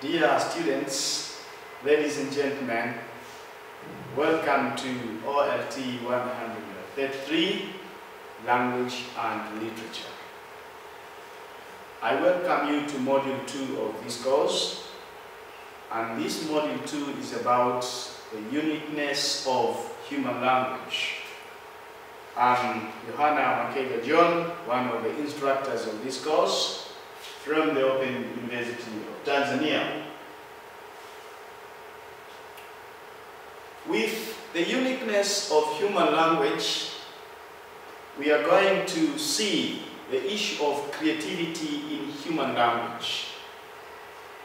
Dear students, ladies and gentlemen, welcome to OLT 133, Language and Literature. I welcome you to Module 2 of this course, and this Module 2 is about the uniqueness of human language. I'm Johanna Makega John, one of the instructors of this course from the Open University of Tanzania. With the uniqueness of human language, we are going to see the issue of creativity in human language.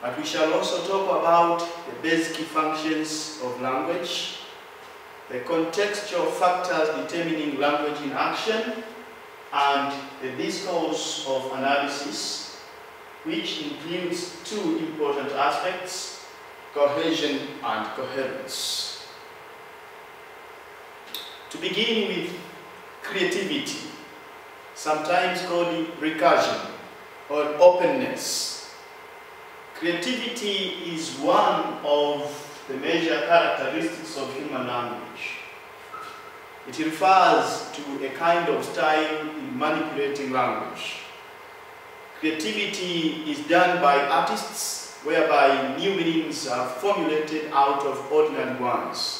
But we shall also talk about the basic functions of language, the contextual factors determining language in action, and the discourse of analysis, which includes two important aspects: cohesion and coherence. To begin with creativity, sometimes called recursion or openness. Creativity is one of the major characteristics of human language. It refers to a kind of style in manipulating language. Creativity is done by artists, whereby new meanings are formulated out of ordinary ones.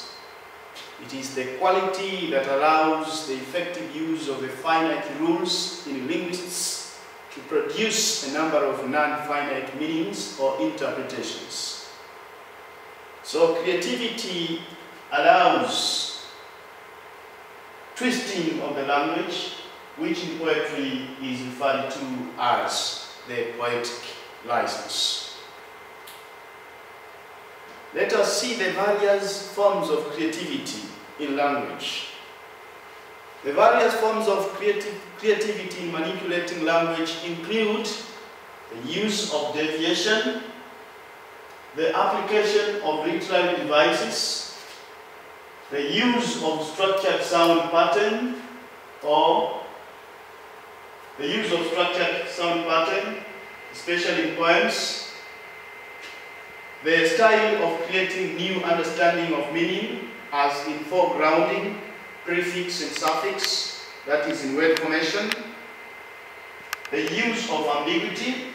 It is the quality that allows the effective use of the finite rules in linguistics to produce a number of non-finite meanings or interpretations. So creativity allows twisting of the language, which in poetry is referred to as the poetic license. Let us see the various forms of creativity in language. The various forms of creativity in manipulating language include the use of deviation, the application of literary devices, the use of structured sound pattern, especially in poems, the style of creating new understanding of meaning, as in foregrounding, prefix and suffix, that is in word formation, the use of ambiguity.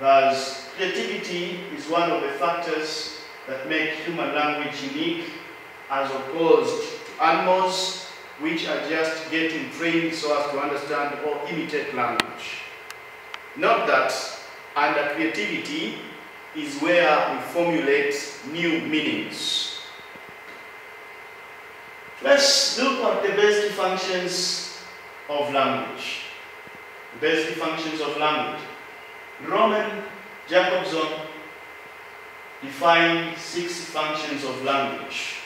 Thus, creativity is one of the factors that make human language unique as opposed to animals, which are just getting trained so as to understand or imitate language. Note that under creativity is where we formulate new meanings. Let's look at the basic functions of language. The basic functions of language. Roman Jakobson defined 6 functions of language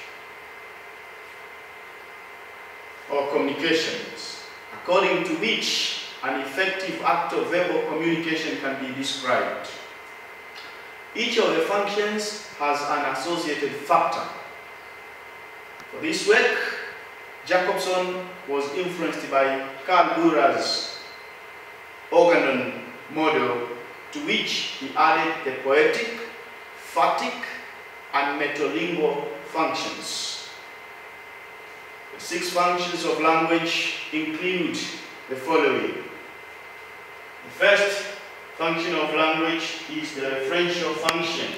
or communications, according to which an effective act of verbal communication can be described. Each of the functions has an associated factor. For this work, Jakobson was influenced by Karl Burer's organon model, to which he added the poetic, phatic, and metalingual functions. The 6 functions of language include the following. The first function of language is the referential function.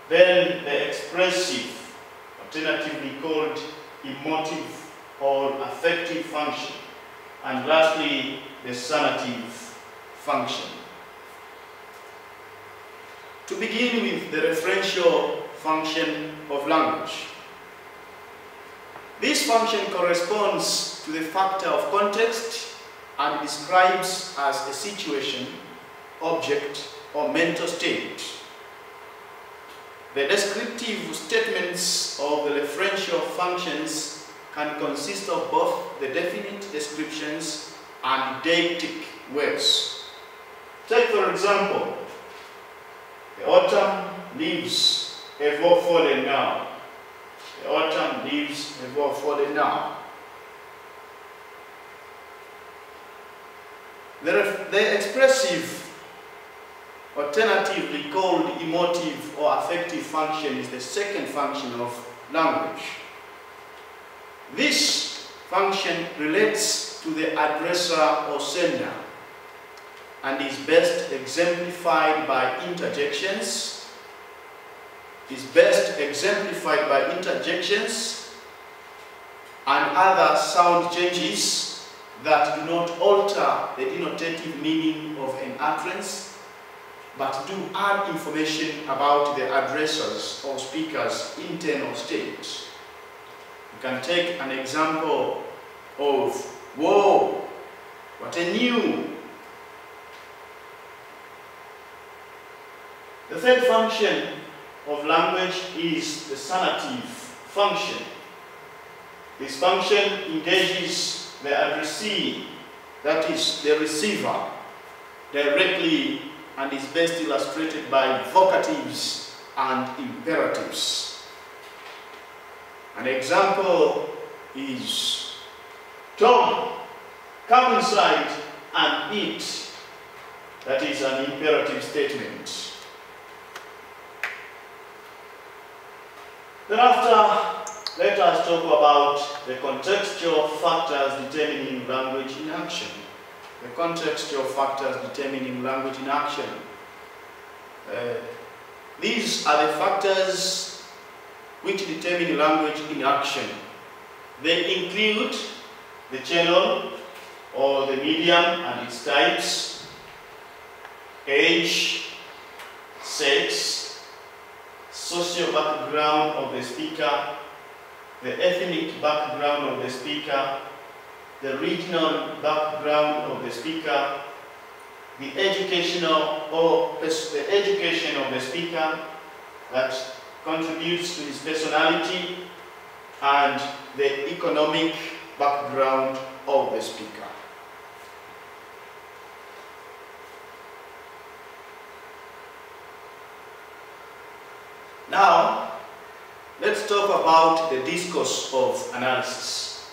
Then the expressive, alternatively called emotive or affective function. And lastly, the sanative function. To begin with the referential function of language. This function corresponds to the factor of context and describes as a situation, object, or mental state. The descriptive statements of the referential functions can consist of both the definite descriptions and deictic words. Take for example, the autumn leaves have all fallen now. The autumn leaves have all fallen now. The expressive alternatively called emotive or affective function, is the second function of language. This function relates to the addressor or sender and is best exemplified by interjections. And other sound changes that do not alter the denotative meaning of an utterance, but do add information about the addressor's or speaker's internal state. You can take an example of, "Whoa, what a new." The third function of language is the sanative function. This function engages the addressee, that is the receiver, directly and is best illustrated by vocatives and imperatives. An example is, "Tom, come inside and eat." That is an imperative statement. Thereafter, let us talk about the contextual factors determining language in action. The contextual factors determining language in action. These are the factors which determine language in action. They include the channel or the medium and its types, age, sex, social background of the speaker, the ethnic background of the speaker, the regional background of the speaker, the educational or the education of the speaker that contributes to his personality, and the economic background of the speaker. Now, let's talk about the discourse of analysis.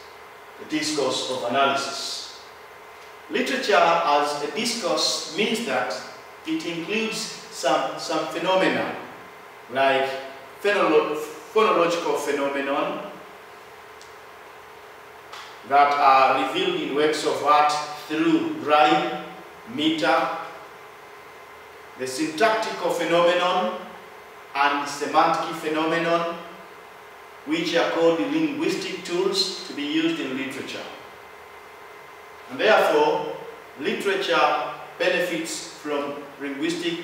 The discourse of analysis. Literature as a discourse means that it includes some phenomena like phonological phenomenon that are revealed in works of art through rhyme, meter, the syntactical phenomenon and semantic phenomenon, which are called linguistic tools to be used in literature. And therefore, literature benefits from linguistics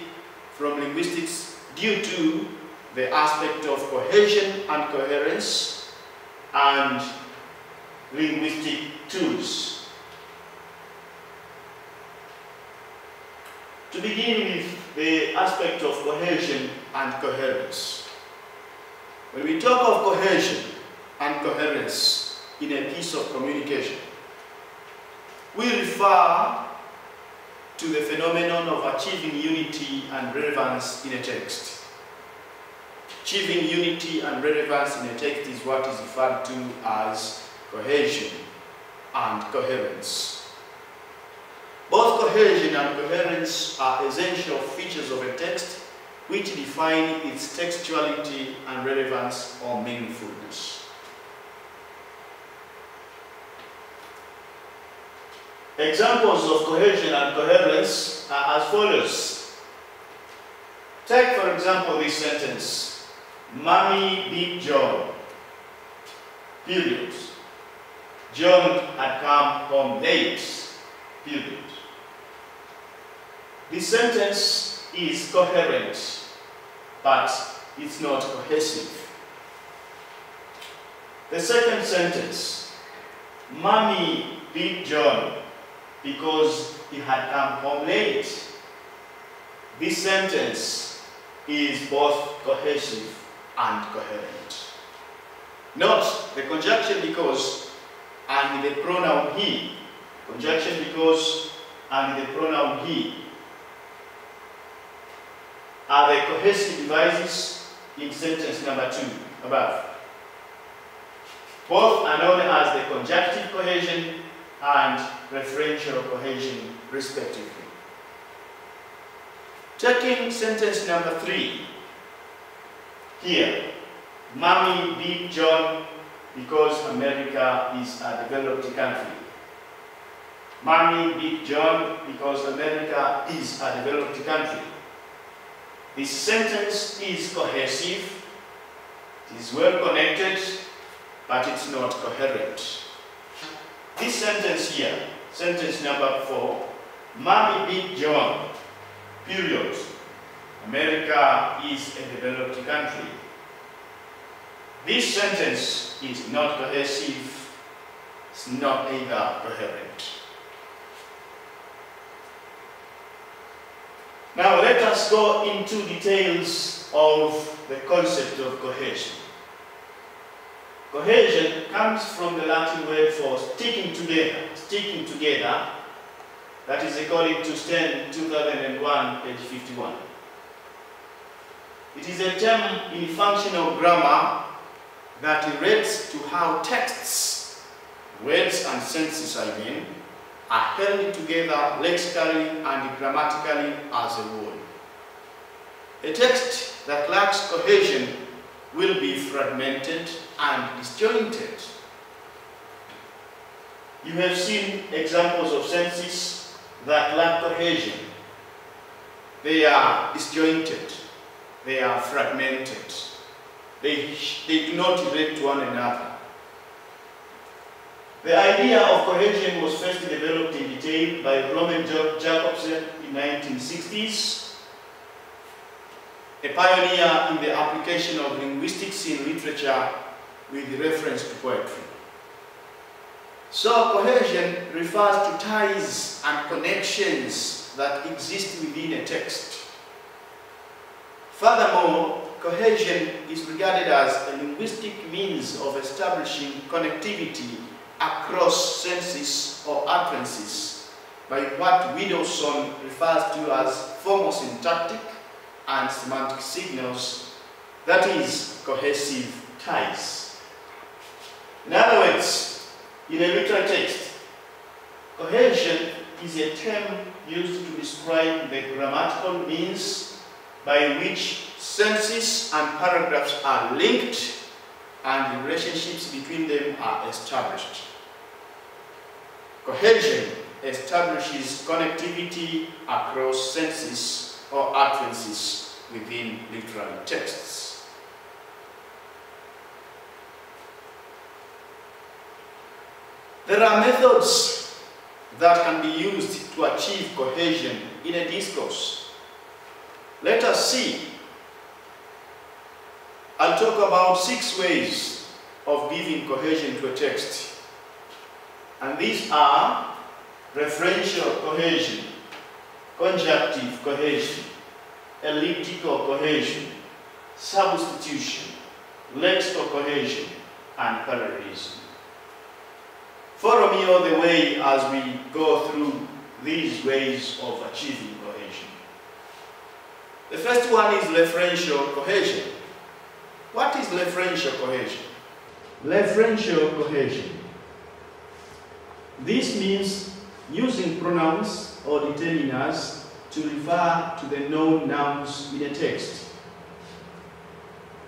due to the aspect of cohesion and coherence and linguistic tools. To begin with the aspect of cohesion and coherence. When we talk of cohesion and coherence in a piece of communication, we refer to the phenomenon of achieving unity and relevance in a text. Achieving unity and relevance in a text is what is referred to as cohesion and coherence. Both cohesion and coherence are essential features of a text which define its textuality and relevance or meaningfulness. Examples of cohesion and coherence are as follows. Take, for example, this sentence: "Mommy beat John, period. John had come home late, period." This sentence is coherent, but it's not cohesive. The second sentence: "Mommy beat John because he had come home late." This sentence is both cohesive and coherent. Note the conjunction because and the pronoun he. Conjunction because and the pronoun he are the cohesive devices in sentence number 2 above. Both are known as the conjunctive cohesion and referential cohesion, respectively. Taking sentence number 3. Here, Mommy beat John because America is a developed country. Mommy beat John because America is a developed country. This sentence is cohesive, it is well connected, but it's not coherent. This sentence here, sentence number 4, Mommy beat John, period. America is a developed country. This sentence is not cohesive, it's not either coherent. Now let us go into details of the concept of cohesion. Cohesion comes from the Latin word for sticking together, that is according to Sten 2001, page 51. It is a term in functional grammar that relates to how texts, words and sentences are held together lexically and grammatically as a whole. A text that lacks cohesion will be fragmented and disjointed. You have seen examples of sentences that lack cohesion. They are disjointed, they are fragmented, they do not relate to one another. The idea of cohesion was first developed in detail by Roman Jakobsen in the 1960s, a pioneer in the application of linguistics in literature with reference to poetry. So cohesion refers to ties and connections that exist within a text. Furthermore, cohesion is regarded as a linguistic means of establishing connectivity across senses or utterances by what Widdowson refers to as formal syntactic and semantic signals, that is, cohesive ties. In other words, in a literal text, cohesion is a term used to describe the grammatical means by which sentences and paragraphs are linked and relationships between them are established. Cohesion establishes connectivity across sentences or utterances within literary texts. There are methods that can be used to achieve cohesion in a discourse. Let us see. I'll talk about 6 ways of giving cohesion to a text. And these are referential cohesion, conjunctive cohesion, elliptical cohesion, substitution, lexical cohesion, and parallelism. Follow me all the way as we go through these ways of achieving cohesion. The first one is referential cohesion. What is referential cohesion? Referential cohesion. This means using pronouns or determiners to refer to the known nouns in a text.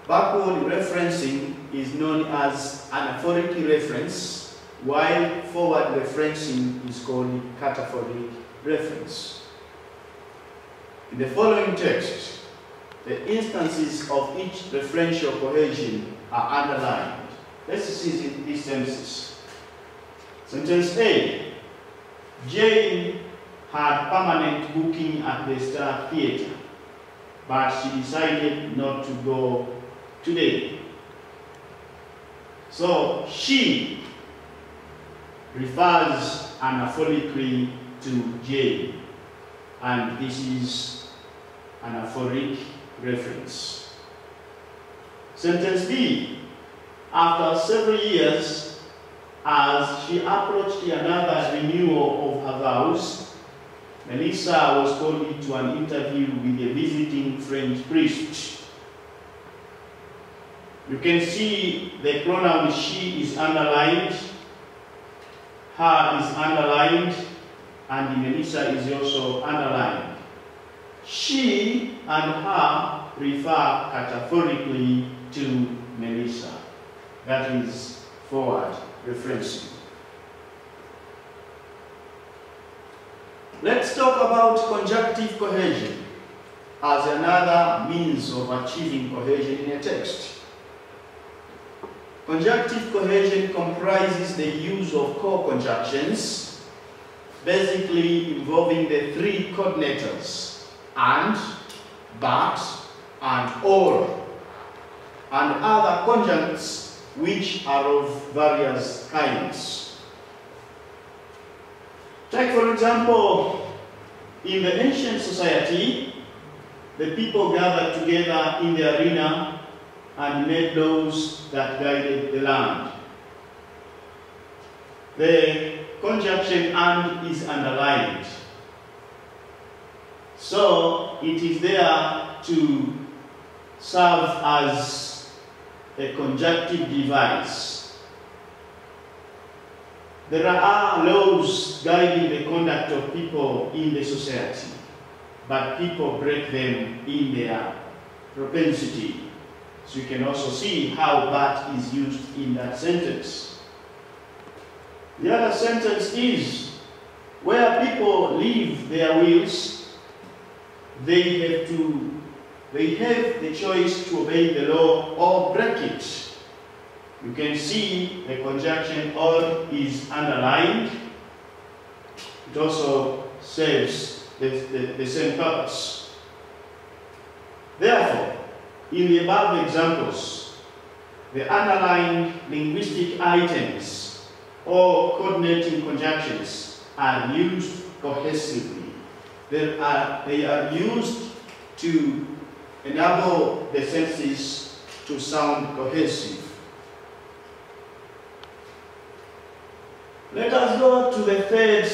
Backward referencing is known as anaphoric reference, while forward referencing is called cataphoric reference. In the following text, the instances of each referential cohesion are underlined. Let's see these sentences. Sentence A. Jane had permanent booking at the Star Theatre, but she decided not to go today. So, she refers anaphorically to Jane, and this is anaphoric reference. Sentence B. After several years, as she approached another renewal of her vows, Melissa was called into an interview with a visiting French priest. You can see the pronoun she is underlined, her is underlined, and Melissa is also underlined. She and her refer categorically to Melissa. That is forward referencing. Let's talk about conjunctive cohesion as another means of achieving cohesion in a text. Conjunctive cohesion comprises the use of co-conjunctions, basically involving the three coordinators and, but, and or, and other conjuncts which are of various kinds. Take for example, in the ancient society, the people gathered together in the arena and made laws that guided the land. The conjunction and is underlined. So it is there to serve as a conjunctive device. There are laws guiding the conduct of people in the society, but people break them in their propensity. So you can also see how but is used in that sentence. The other sentence is, where people leave their wills, they have the choice to obey the law or break it. You can see the conjunction or is underlined. It also serves the same purpose. Therefore, in the above examples, the underlined linguistic items or coordinating conjunctions are used cohesively. They are used to enable the sentences to sound cohesive. Let us go to the third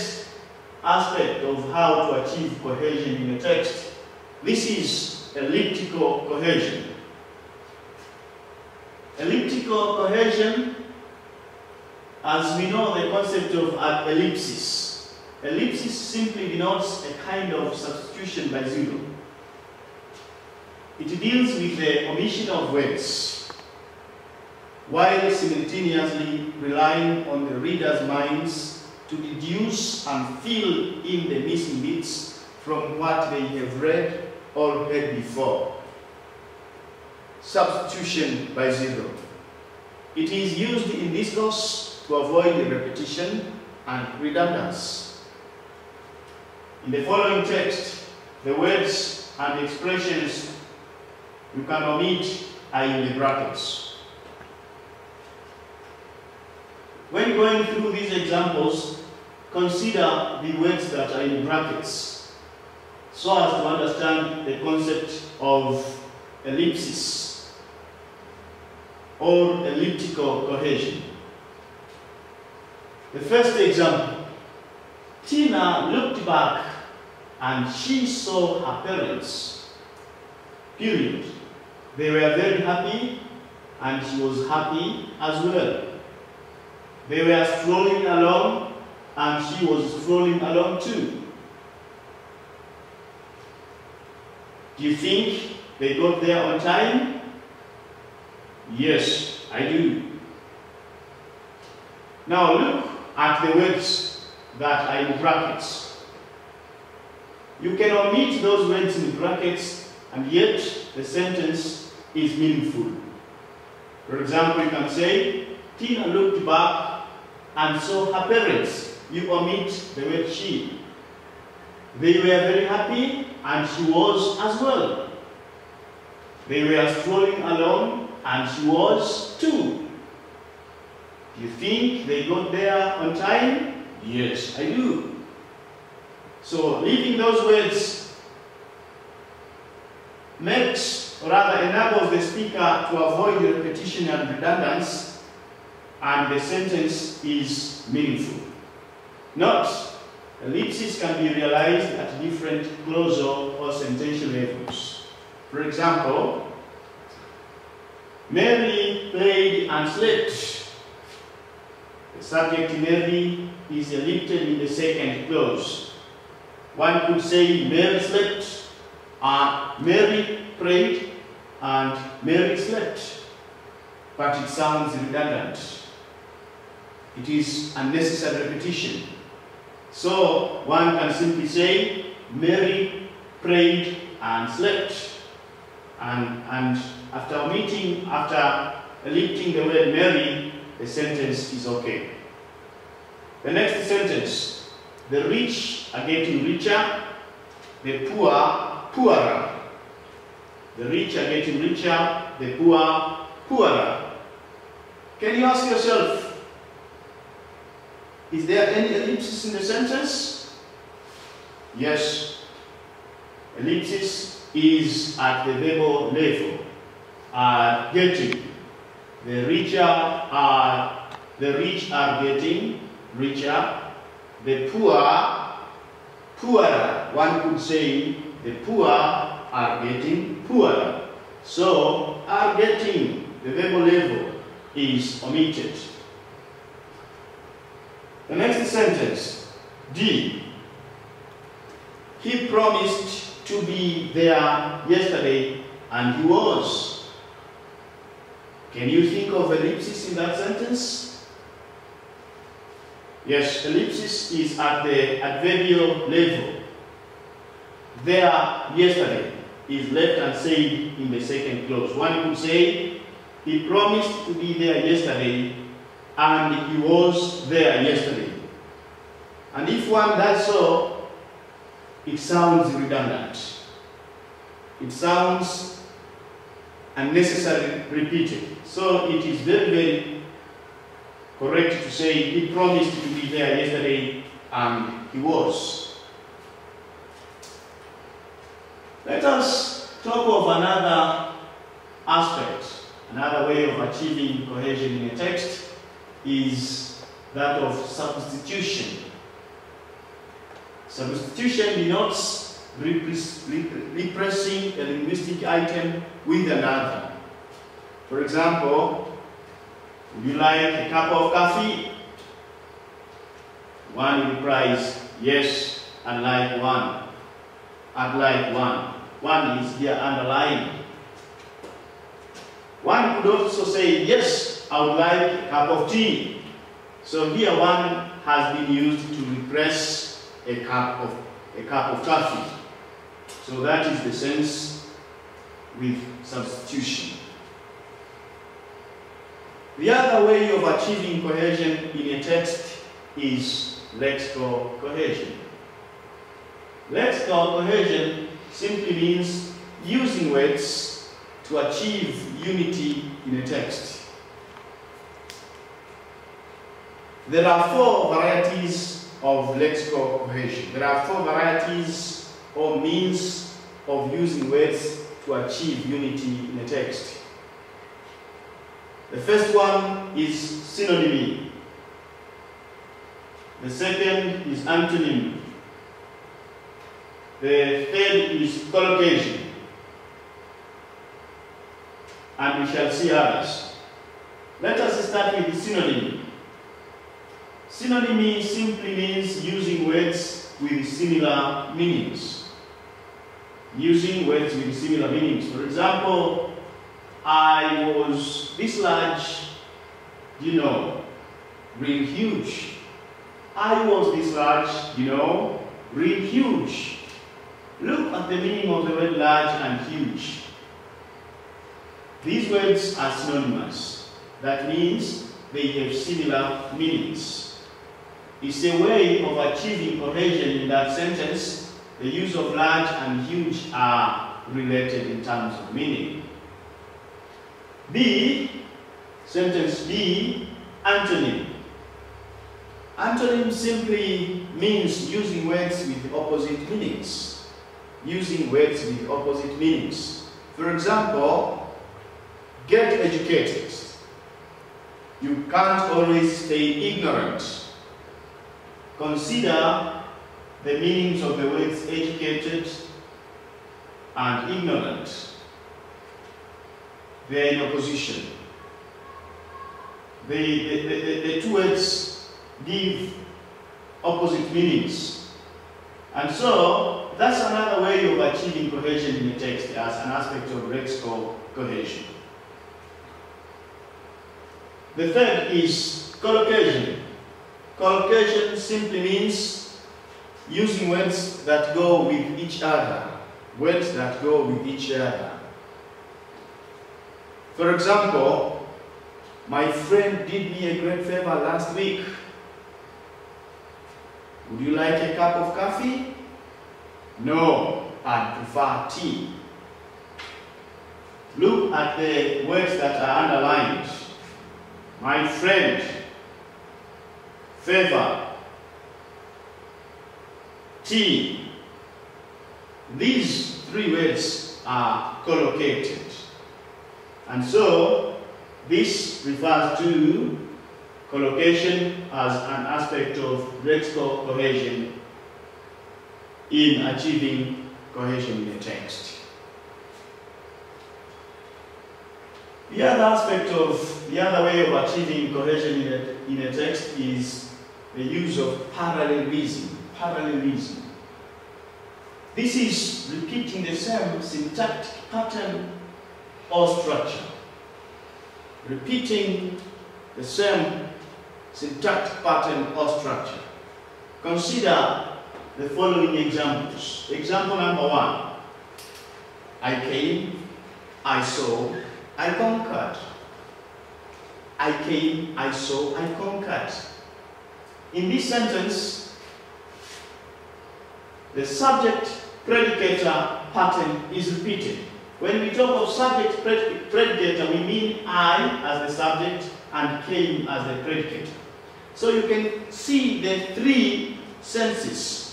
aspect of how to achieve cohesion in a text. This is elliptical cohesion. Elliptical cohesion, as we know the concept of an ellipsis. Ellipsis simply denotes a kind of substitution by zero. It deals with the omission of words, while simultaneously relying on the reader's minds to deduce and fill in the missing bits from what they have read or heard before. Substitution by zero. It is used in discourse to avoid repetition and redundancy. In the following text, the words and expressions you can omit are in the brackets. When going through these examples, consider the words that are in brackets so as to understand the concept of ellipsis or elliptical cohesion. The first example, Tina looked back and she saw her parents. Period. They were very happy and she was happy as well. They were strolling along and she was strolling along too. Do you think they got there on time? Yes, I do. Now look at the words that are in brackets. You can omit those words in brackets and yet the sentence is meaningful. For example, you can say, Tina looked back and saw her parents. You omit the word she. They were very happy and she was as well. They were strolling along and she was too. Do you think they got there on time? Yes, I do. So leaving those words makes, or rather enables the speaker to avoid repetition and redundancy, and the sentence is meaningful. Note, ellipses can be realized at different clausal or sentential levels. For example, Mary played and slept. The subject Mary is ellipted in the second clause. One could say Mary slept Mary prayed and Mary slept. But it sounds redundant. It is unnecessary repetition. So one can simply say, Mary prayed and slept. And after lifting the word Mary, the sentence is okay. The next sentence, the rich are getting richer, the poor poorer. The rich are getting richer, the poor poorer. Can you ask yourself, is there any ellipsis in the sentence? Yes. Ellipsis is at the verbal level. Getting. The rich are getting richer. The poor poorer. One could say the poor are getting poorer. So are getting, the verbal level, is omitted. The next sentence, D. He promised to be there yesterday and he was. Can you think of ellipsis in that sentence? Yes, ellipsis is at the adverbial level. There yesterday is left unsaid in the second clause. One could say, he promised to be there yesterday and he was there yesterday. And if one does so, it sounds redundant. It sounds unnecessarily repeated. So it is very, very correct to say he promised to be there yesterday and he was. Let us talk of another aspect. Another way of achieving cohesion in a text is that of substitution. Substitution denotes replacing a linguistic item with another. For example, would you like a cup of coffee? One replies, yes, I'd like one. I'd like one. One is here underlined. One could also say, yes, I would like a cup of tea. So here one has been used to replace a cup of coffee. So that is the sense with substitution. The other way of achieving cohesion in a text is lexical cohesion. Lexical cohesion simply means using words to achieve unity in a text. There are four varieties of lexical cohesion. There are four varieties or means of using words to achieve unity in a text. The first one is synonymy. The second is antonym. The third is collocation. And we shall see others. Let us start with the synonym. Synonymy simply means using words with similar meanings. Using words with similar meanings. For example, I was this large, real huge. I was this large, real huge. Look at the meaning of the word large and huge. These words are synonymous. That means they have similar meanings. It's a way of achieving cohesion in that sentence. The use of large and huge are related in terms of meaning. B, sentence B, antonym. Antonym simply means using words with opposite meanings. Using words with opposite meanings. For example, get educated. You can't always stay ignorant. Consider the meanings of the words educated and ignorant. They are in opposition. The two words give opposite meanings. And so, that's another way of achieving cohesion in a text as an aspect of lexical cohesion. The third is collocation. Collocation simply means using words that go with each other. Words that go with each other. For example, my friend did me a great favor last week. Would you like a cup of coffee? No, I'd prefer tea. Look at the words that are underlined. My friend, favor, tea. These three words are collocated. And so, this refers to collocation as an aspect of lexical cohesion in achieving cohesion in a text. The other way of achieving cohesion in a text is the use of parallelism. Parallelism. This is repeating the same syntactic pattern or structure. Repeating the same syntactic pattern or structure. Consider the following examples. Example number 1. I came, I saw, I conquered. I came, I saw, I conquered. In this sentence, the subject-predicator pattern is repeated. When we talk of subject-predicator, we mean I as the subject and came as the predicator. So you can see the three senses.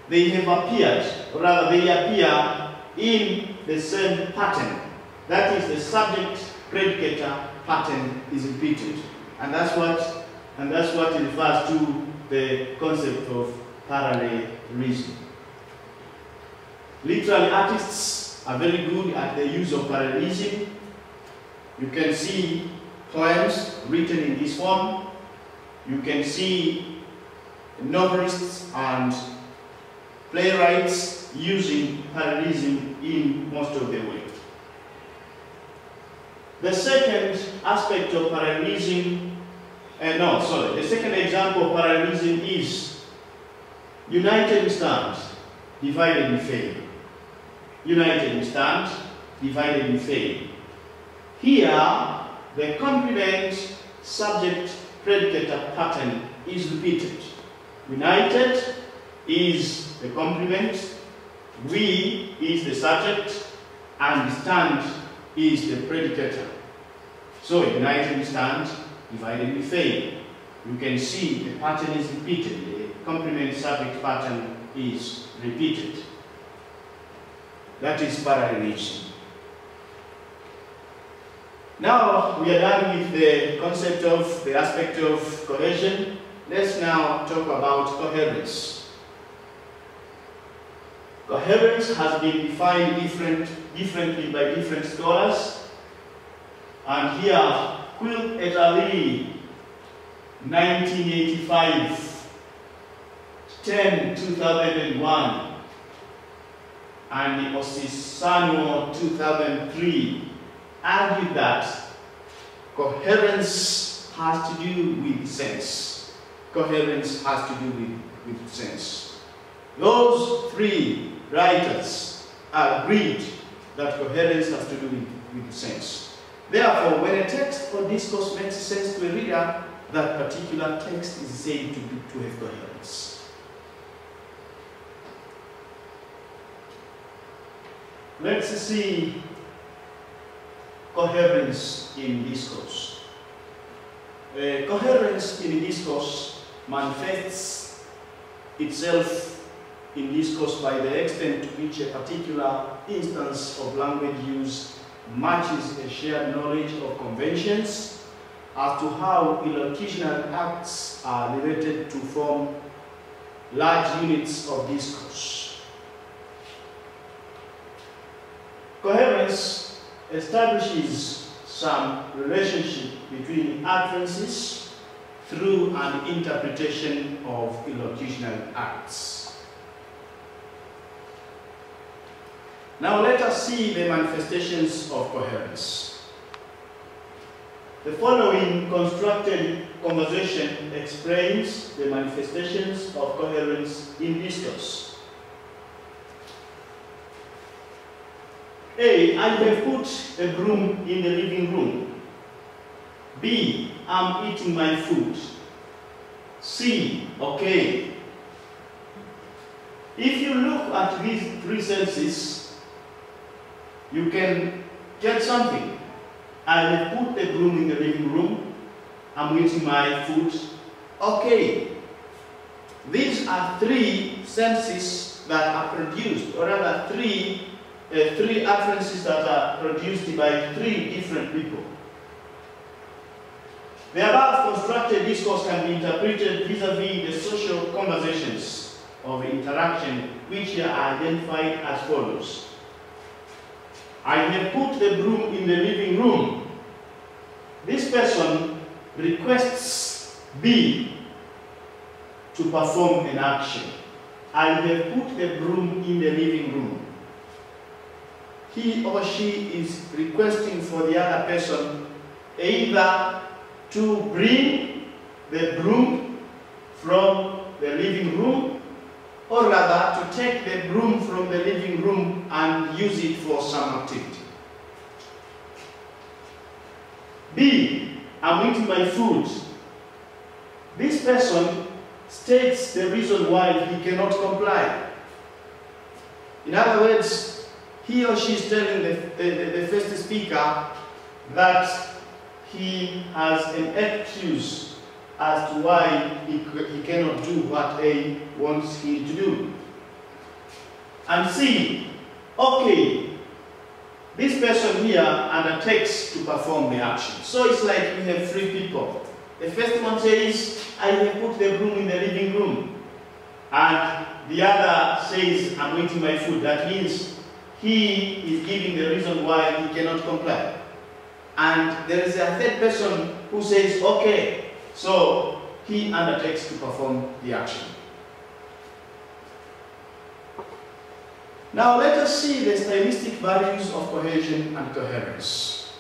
They have appeared, or rather they appear in the same pattern. That is, the subject-predicator pattern is repeated. And that's what it refers to the concept of parallelism. Literary artists are very good at the use of parallelism. You can see poems written in this form. You can see novelists and playwrights using parallelism in most of their work. The second aspect of parallelism, the second example of parallelism is united we stand, divided we fail. United we stand, divided we fail. Here, the complement subject-predicator pattern is repeated. United is the complement, we is the subject, and stand is the predicator. So, united we stand, divided we fail. You can see the pattern is repeated. The complement subject pattern is repeated. That is parallelism. Now we are done with the concept of the aspect of cohesion. Let's now talk about coherence. Coherence has been defined differently by different scholars. And here, Quill et al. 1985, 10-2001, and Osisano 2003 argued that coherence has to do with sense. Coherence has to do with sense. Those three writers agreed that coherence has to do with sense. Therefore, when a text or discourse makes sense to a reader, that particular text is said to have coherence. Let's see coherence in discourse. Coherence in discourse manifests itself in discourse by the extent to which a particular instance of language use matches a shared knowledge of conventions as to how illocutional acts are related to form large units of discourse. Coherence establishes some relationship between utterances through an interpretation of illocutional acts. Now let us see the manifestations of coherence. The following constructed conversation explains the manifestations of coherence in discourse. A. I have put a broom in the living room. B. I'm eating my food. C. Okay. If you look at these three senses, you can get something. I have put the broom in the living room. I'm eating my food. Okay. These are three senses that are produced, or rather three utterances that are produced by three different people. The above constructed discourse can be interpreted vis-à-vis the social conversations of interaction which are identified as follows. I have put the broom in the living room. This person requests B to perform an action. I have put the broom in the living room. He or she is requesting for the other person either to bring the broom from the living room, or rather to take the broom from the living room and use it for some activity. B. I'm eating my food. This person states the reason why he cannot comply. In other words, he or she is telling the first speaker that he has an excuse as to why he cannot do what A wants him to do. And C, okay, this person here undertakes to perform the action. So it's like we have three people. The first one says, I have put the broom in the living room. And the other says, I'm eating my food. That means he is giving the reason why he cannot comply. And there is a third person who says, okay, so he undertakes to perform the action. Now let us see the stylistic values of cohesion and coherence.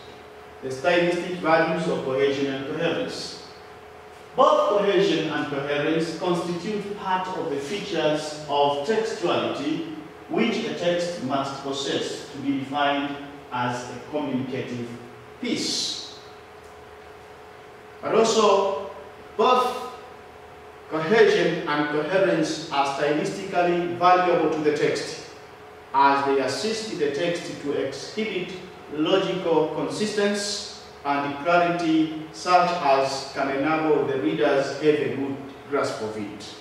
The stylistic values of cohesion and coherence. Both cohesion and coherence constitute part of the features of textuality which a text must possess to be defined as a communicative piece. But also, both cohesion and coherence are stylistically valuable to the text, as they assist the text to exhibit logical consistency and clarity such as can enable the readers have a good grasp of it.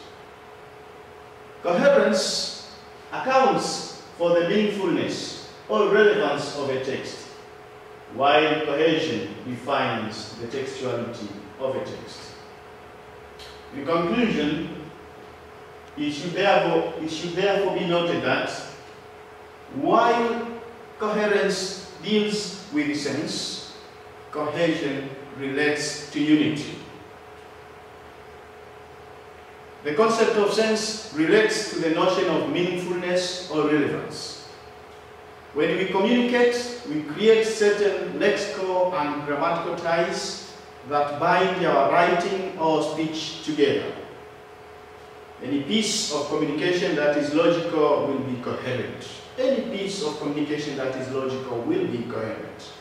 Coherence accounts for the meaningfulness or relevance of a text, while cohesion defines the textuality of a text. In conclusion, it should therefore be noted that while coherence deals with sense, cohesion relates to unity. The concept of sense relates to the notion of meaningfulness or relevance. When we communicate, we create certain lexical and grammatical ties that bind our writing or speech together. Any piece of communication that is logical will be coherent. Any piece of communication that is logical will be coherent.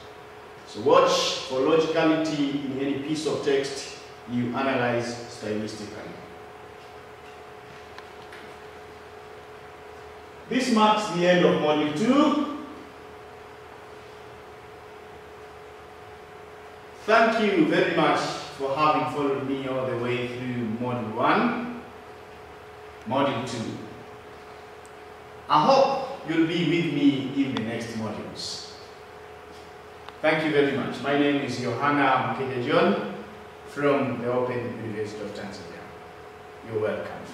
So watch for logicality in any piece of text you analyze stylistically. This marks the end of Module 2. Thank you very much for having followed me all the way through Module 1, Module 2. I hope you'll be with me in the next modules. Thank you very much. My name is Johanna Mkeja John from the Open University of Tanzania. You're welcome.